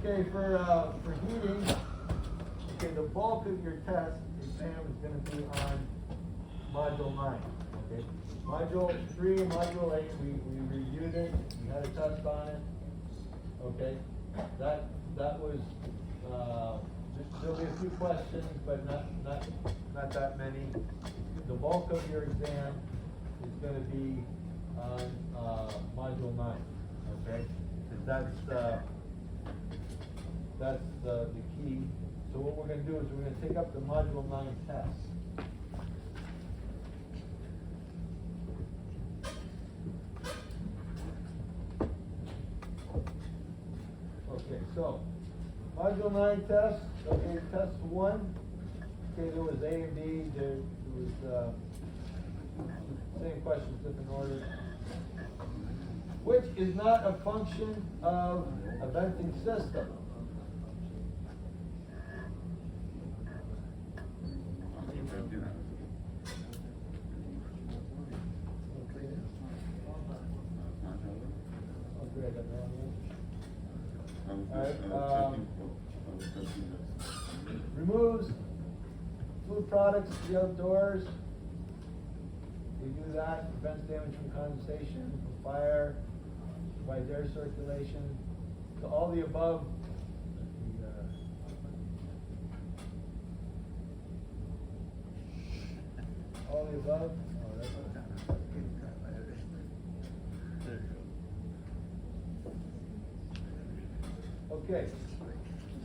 Okay, for heating, okay, the bulk of your test exam is gonna be on module 9, okay? Module 3 and module 8, we reviewed it, we had a test on it, okay? That was, there'll be a few questions, but not that many. The bulk of your exam is gonna be on, module 9, okay? 'Cause that's the key. So what we're gonna do is we're gonna take up the module 9 test. Okay, so module 9 test, okay, test 1, okay, there was A and B, there was, same questions, different order. Which is not a function of a venting system? Removes food products to the outdoors. We do that, prevents damage from condensation, from fire, provides air circulation. So all the above. All the above. Oh, that's okay.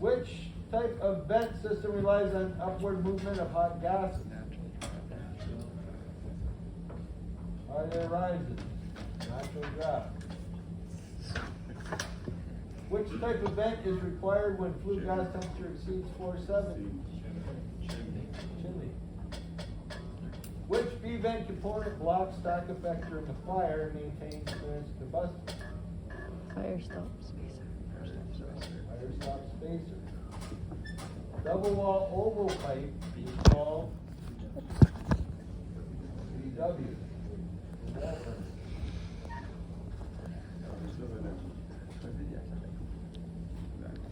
Which type of vent system relies on upward movement of hot gases? Hot air rises, natural gas. Which type of vent is required when flue gas temperature exceeds 470? Chimney. Which B vent component blocks stack effect during the fire and maintains clearance combustion? Fire stop spacer. Fire stop spacer. Double wall oval pipe is called VW.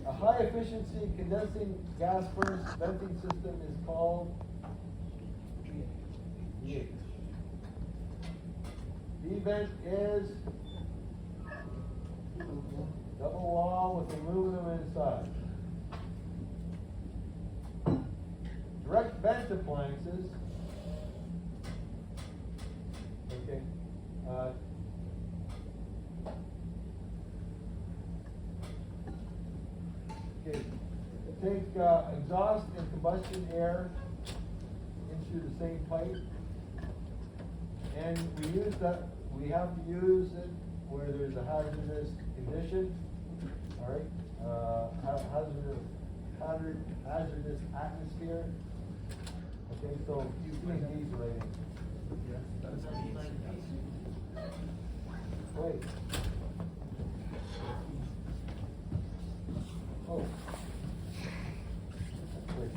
A high efficiency condensing gas furnace venting system is called V vent is double wall with aluminum inside. Direct vent appliances. Okay. Okay. Take exhaust and combustion air into the same pipe, and we have to use it where there's a hazardous condition. All right, hazardous atmosphere. Okay, so you see these rating. Wait. Oh. Wait.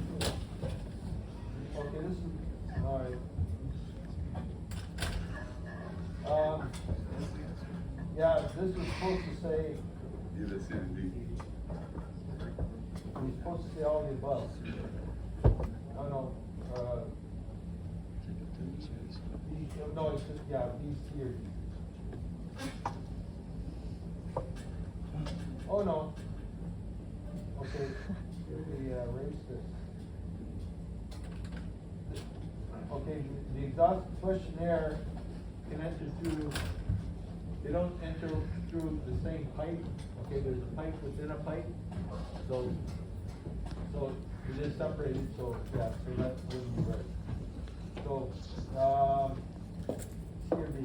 Okay, this is all right. Yeah, this is supposed to say. We're supposed to say all the above. Oh no. No, it's just, yeah, these here. Oh no. Okay, we erase this. Okay, the exhaust questionnaire can enter through, they don't enter through the same pipe. Okay, there's a pipe within a pipe. So it is separated, so yeah, so that wouldn't be right. So, here be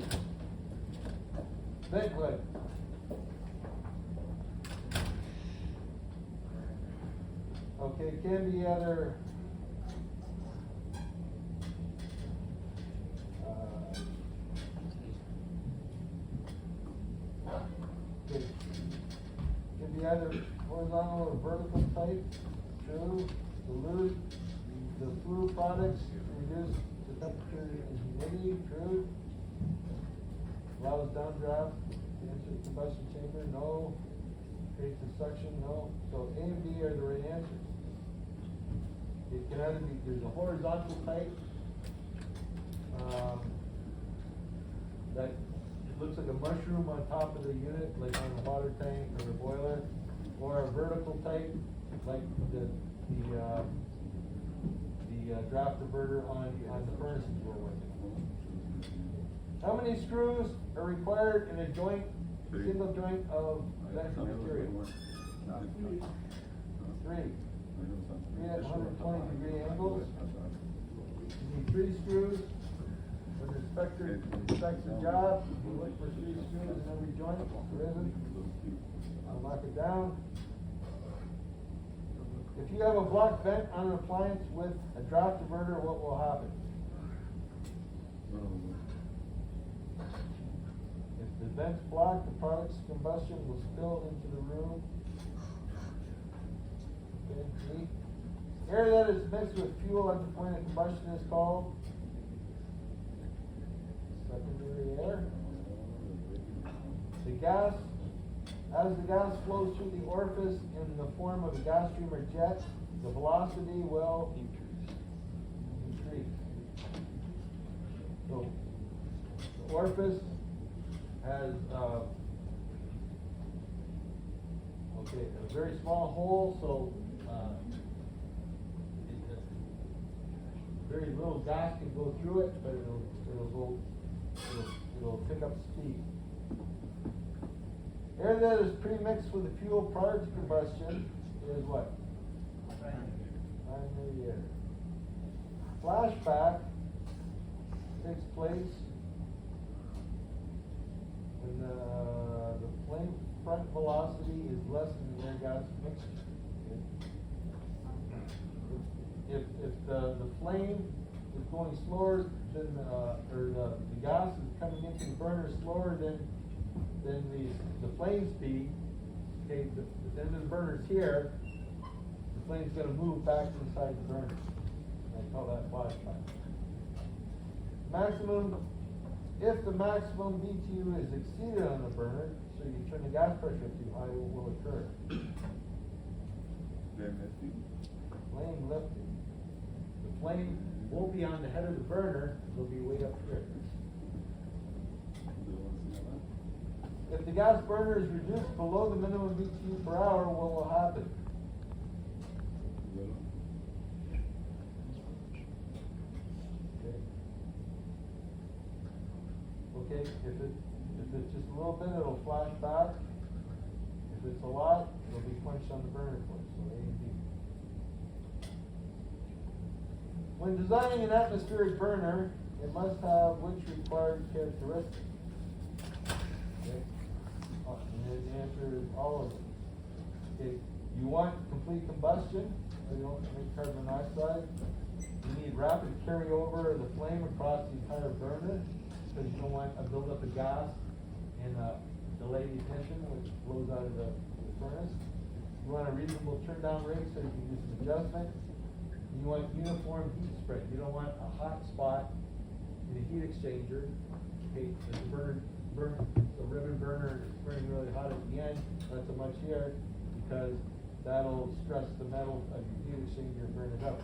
vent hood. Okay, can be either okay. Can be either horizontal or vertical type. True. The flue products reduce the temperature and humidity. True. Allows downdraft to enter the combustion chamber. No. Creates a suction, no. So A and B are the right answers. It can either be, there's a horizontal pipe, that looks like a mushroom on top of the unit, like on the water tank or the boiler, or a vertical type, like the draft diverter on the furnaces we're working. How many screws are required in a joint, single joint of venture material? 3. 3 at 120-degree angles. You need 3 screws. When the inspector inspects the job, you look for 3 screws in every joint. If there isn't, I'll knock it down. If you have a block vent on an appliance with a draft diverter, what will happen? If the vent's blocked, the product's combustion will spill into the room. Okay, air that is mixed with fuel at the point of combustion is called secondary air. The gas, as the gas flows through the orifice in the form of a gas stream or jet, the velocity will increase. So, the orifice has a very small hole, so very little gas can go through it, but it'll pick up speed. Air that is pre-mixed with the fuel prior to combustion is what? Primary air. Flashback takes place when the flame front velocity is less than the air gas mixture. If the flame is going slower than or the gas is coming into the burner slower than the flame speed, okay, the end of the burner's here, the flame's going to move back inside the burner. I call that flashback. If the maximum BTU is exceeded on the burner, so you turn the gas pressure too high, what will occur? Flame lifting. The flame won't be on the head of the burner, it'll be way up here. If the gas burner is reduced below the minimum BTU per hour, what will happen? Okay, if it's just a little bit, it'll flash back. If it's a lot, it'll be quenched on the burner point, so A and B. When designing an atmospheric burner, it must have which required characteristics? Okay. And the answer is all of them. Okay. You want complete combustion, so you don't make carbon monoxide. You need rapid carryover of the flame across the entire burner, because you don't want a buildup of gas and delayed ignition, which flows out of the furnace. You want a reasonable turn down rate so you can do some adjustment. You want uniform heat spread. You don't want a hot spot in the heat exchanger. Okay, if the ribbon burner is burning really hot at the end, not so much here, because that'll stress the metal of your heat exchanger and burn it up.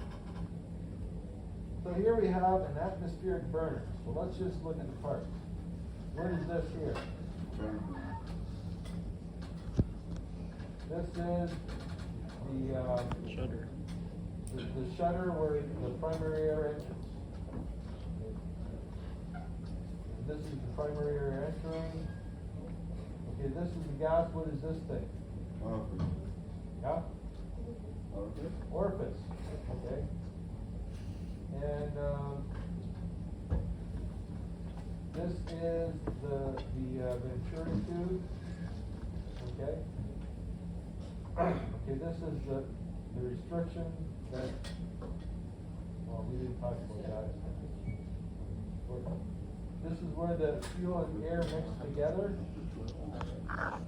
So here we have an atmospheric burner. So let's just look at the parts. What is this here? This is the Shutter. The shutter where the primary air enters. This is the primary air entering. Okay, this is the gas. What is this thing? Yeah? Orifice. Okay. And this is the Venturi tube. Okay. Okay, this is the restriction that, well, we didn't talk about that. This is where the fuel and air mix together.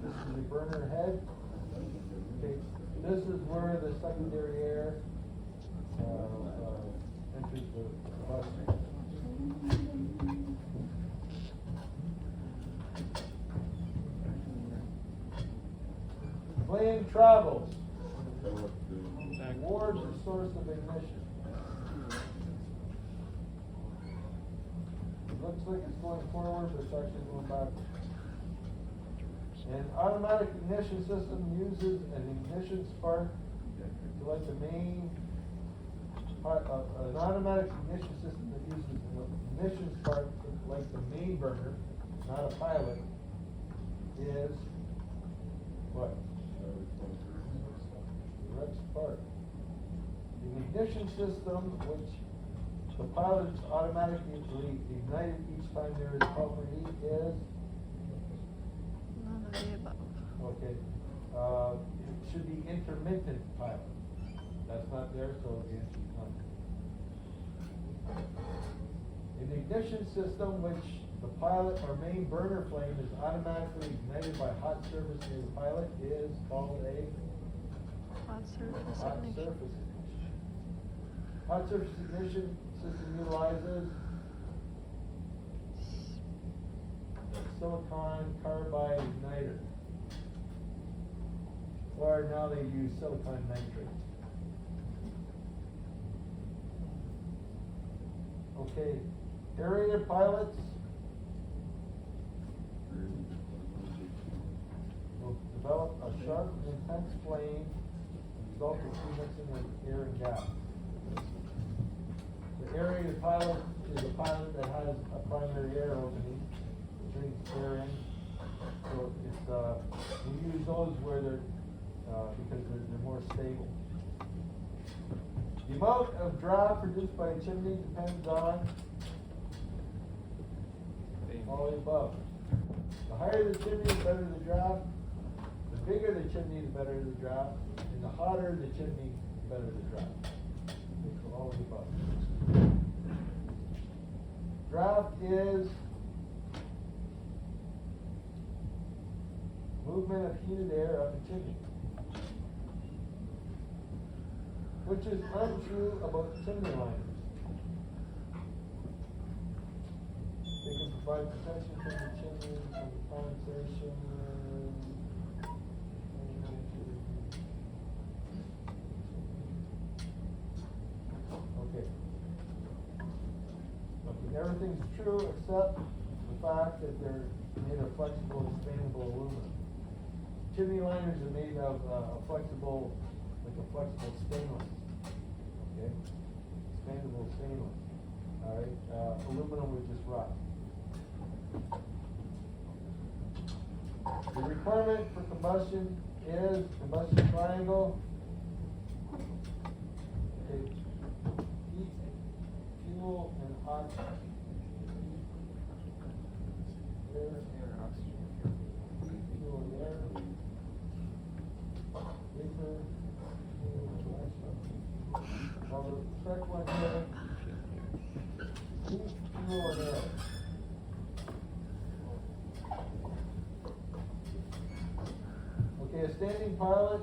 This is the burner head. Okay, this is where the secondary air enters the combustion. Flame travels towards the source of ignition. It looks like it's going forward, but it's actually going backwards. An automatic ignition system uses an ignition spark to let the main, an automatic ignition system that uses an ignition spark to light the main burner, not a pilot, is what? Direct spark. The ignition system, which the pilot is automatically ignited each time there is sulfur heat, is None of the above. okay. It should be intermittent pilot. That's not there, so the answer is none. An ignition system which the pilot or main burner flame is automatically ignited by hot surface near the pilot is called a Hot surface hot ignition. surface ignition. Hot surface ignition system utilizes silicon carbide igniter. Or now they use silicon nitrate. Okay, aerator pilots will develop a sharp and intense flame, result of mixing of air and gas. The aerator pilot is a pilot that has a primary air opening, which brings air in. So it's, we use those where they're, because they're more stable. The amount of draft produced by a chimney depends on all the above. The higher the chimney, the better the draft. The bigger the chimney, the better the draft. And the hotter the chimney, the better the draft. So all of the above. Draft is movement of heated air up a chimney, which is untrue about chimney liners. They can provide protection from the chimney, from the condensation. Okay. Okay, everything's true except the fact that they're made of flexible, expandable aluminum. Chimney liners are made of a flexible stainless. Okay? Expandable stainless. Alright? Aluminum would just rot. The requirement for combustion is combustion triangle. Okay. Heat, fuel, and oxygen. Air, oxygen. Fuel, and air. Vapor. Now the correct one here, heat, fuel, and air. Okay, a standing pilot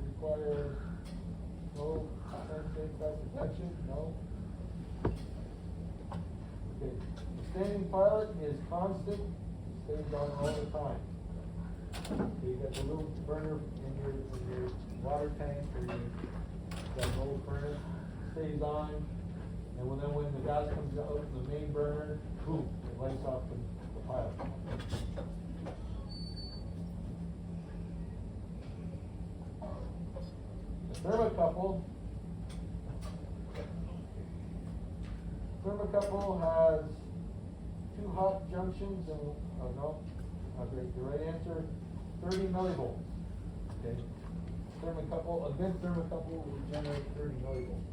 requires no safety protection, no. Okay, a standing pilot is constant, stays on all the time. Okay, you got the little burner in your water tank or that little furnace, stays on, and when the gas comes out from the main burner, boom, it lights off the pilot. The thermocouple has two hot junctions and, no, okay, the right answer, 30 millivolts. Okay, thermocouple, a good thermocouple will generate 30 millivolts.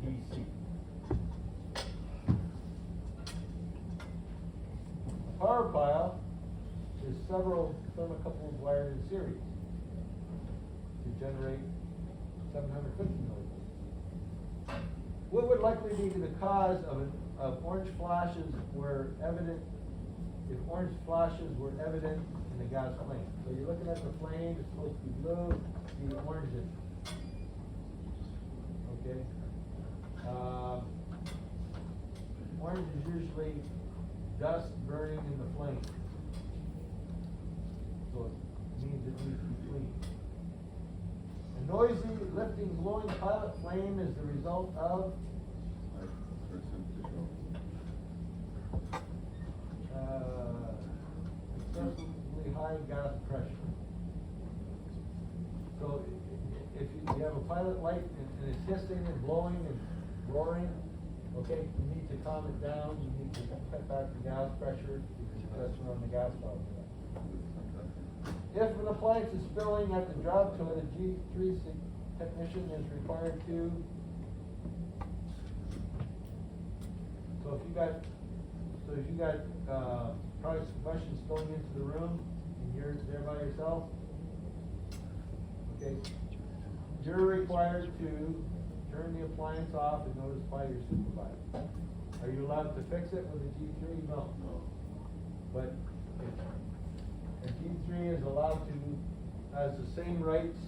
DC. A power pile is several thermocouples wired in series to generate 750 millivolts. What would likely be the cause of orange flashes were evident, if orange flashes were evident in the gas flame? So you're looking at the flame, it's supposed to be blue, the orange in it. Okay? Orange is usually dust burning in the flame. so it means it needs to be cleaned. A noisy, lifting, glowing pilot flame is the result of excessively high gas pressure. So if you have a pilot light and it's hissing and blowing and roaring, okay, you need to calm it down, you need to cut back the gas pressure, because that's run the gas valve. If an appliance is spilling at the job code, a G3 technician is required to. So if you got product combustion spilling into the room and you're there by yourself, okay, you're required to turn the appliance off and notify your supervisor. Are you allowed to fix it with a G3? No. But a G3 is allowed to, has the same rights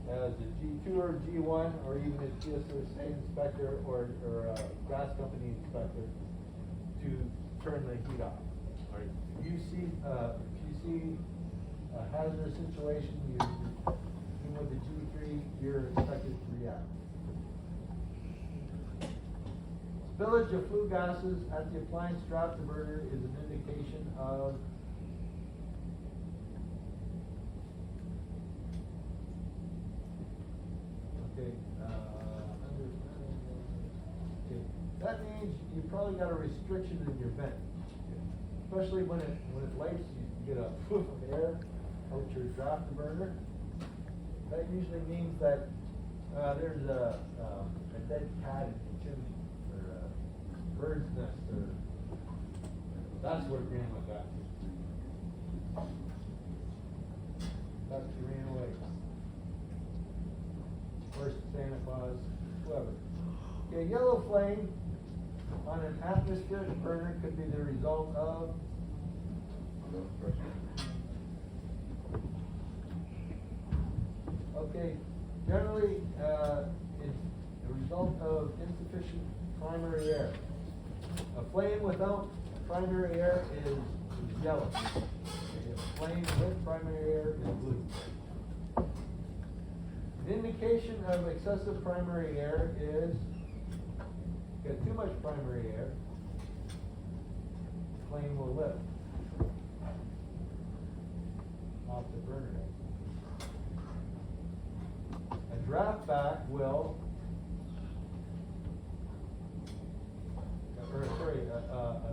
as a G2 or G1, or even a GSA inspector or a gas company inspector to turn the heat off. Right. If you see a hazardous situation, even with the G3, you're expected to react. Spillage of flue gases at the appliance drop diverter is an indication of that means you probably got a restriction in your vent, especially when it lights. You get a poof of air out your draft burner. That usually means that there's a dead cat in the chimney, or a bird's nest, or that's what it ran like that. That's what ran away. Or Santa Claus, whoever. Okay, yellow flame on an atmospheric burner could be the result of okay, generally it's a result of insufficient primary air. A flame without primary air is yellow. A flame with primary air is blue. An indication of excessive primary air is got too much primary air, flame will lift off the burner. A draft back will, a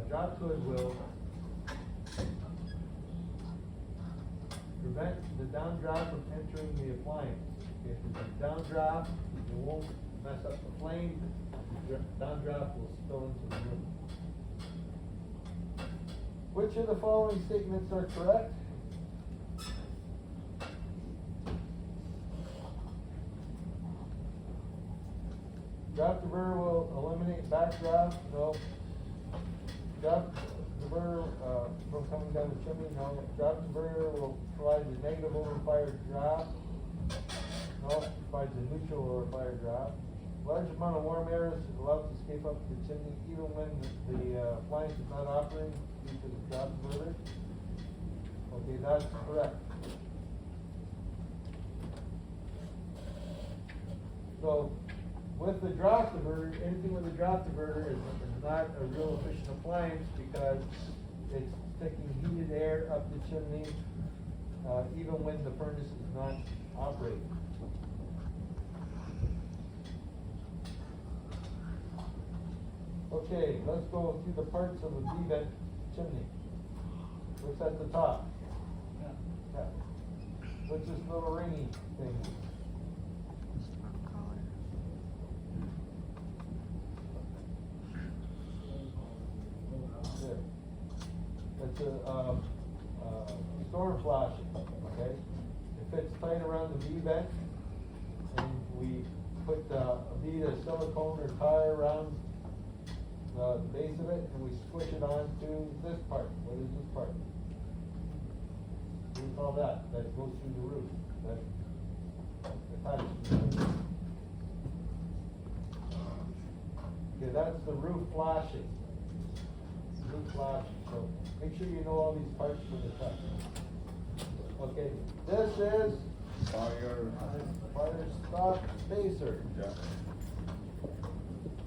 drop hood will prevent the downdraft from entering the appliance. If it's a downdraft, it won't mess up the flame. Downdraft will spill into the room. Which of the following statements are correct? Draft diverter will eliminate backdraft. No. Draft diverter from coming down the chimney. No. Draft diverter will provide the negative overfire draft. No. It provides a neutral overfire draft. Large amount of warm air is allowed to escape up the chimney even when the appliance is not operating due to the draft diverter. Okay, that's correct. So, with the draft diverter, anything with a draft diverter is not a real efficient appliance because it's taking heated air up the chimney even when the furnace is not operating. Okay, let's go through the parts of a V-vent chimney. What's at the top? Yeah. What's this little ringy thing? It's a storm flashing, okay? It fits tight around the V-vent, and we put a bead of silicone or tie around the base of it, and we squish it onto this part. What is this part? What do we call that? That goes through the roof. That attaches to the roof. Okay, that's the roof flashing. Roof flashing. So make sure you know all these parts for the test. Okay, this is Fire. fire stop spacer. Yeah.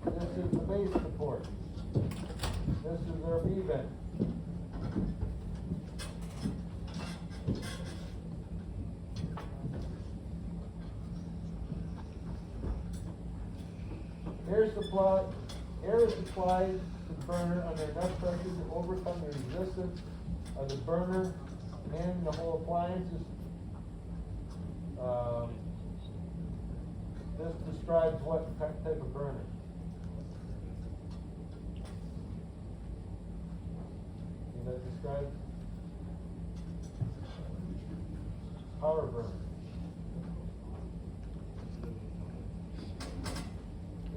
This is the base support. This is our V-vent. Air is supplied to the burner under enough pressure to overcome the resistance of the burner and the whole appliances. This describes what type of burner. And that describes power burner.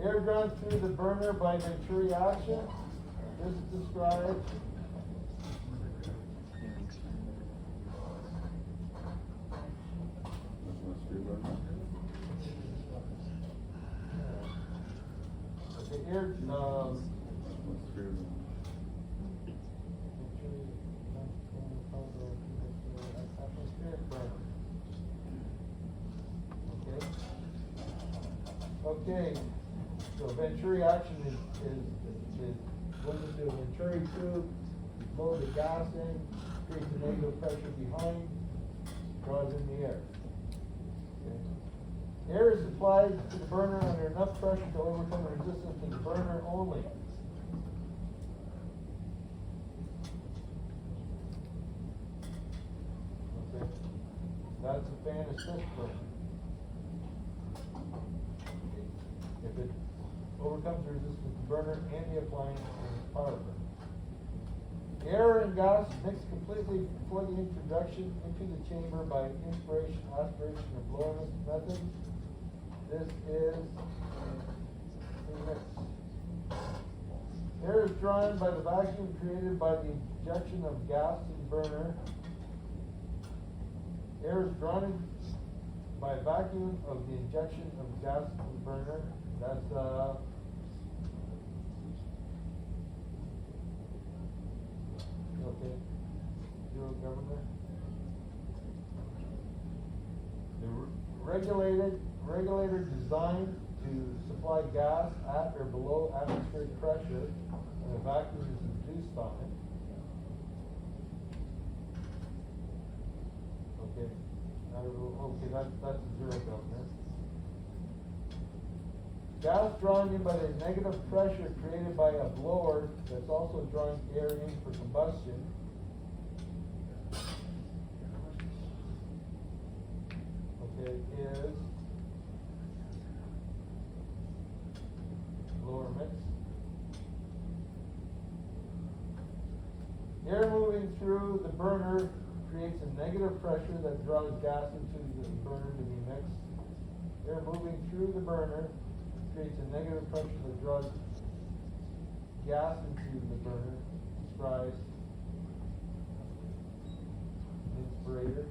Air drawn through the burner by Venturi action. This describes the air. Atmospheric burner. Okay. So Venturi action is goes into a Venturi tube, blow the gas in, creates a negative pressure behind, draws in the air. Okay. Air is supplied to the burner under enough pressure to overcome the resistance to the burner only. Okay. That's a fan assist burner. If it overcomes the resistance of the burner and the appliance and power burner. Air and gas mixed completely before the introduction into the chamber by inspiration, aspiration, or blowing method. This is a mix. Air is drawn by the vacuum created by the injection of gas to the burner. Air is drawn in by vacuum of the injection of gas to the burner. That's okay. Zero governor. The regulator designed to supply gas at or below atmospheric pressure, and a vacuum is induced on it. Okay. That's a zero governor. Gas drawn in by the negative pressure created by a blower that's also drawing air in for combustion. Okay, is blower mix. Air moving through the burner creates a negative pressure that draws gas into the burner to be mixed. Air moving through the burner creates a negative pressure that draws gas into the burner, describes inspirator.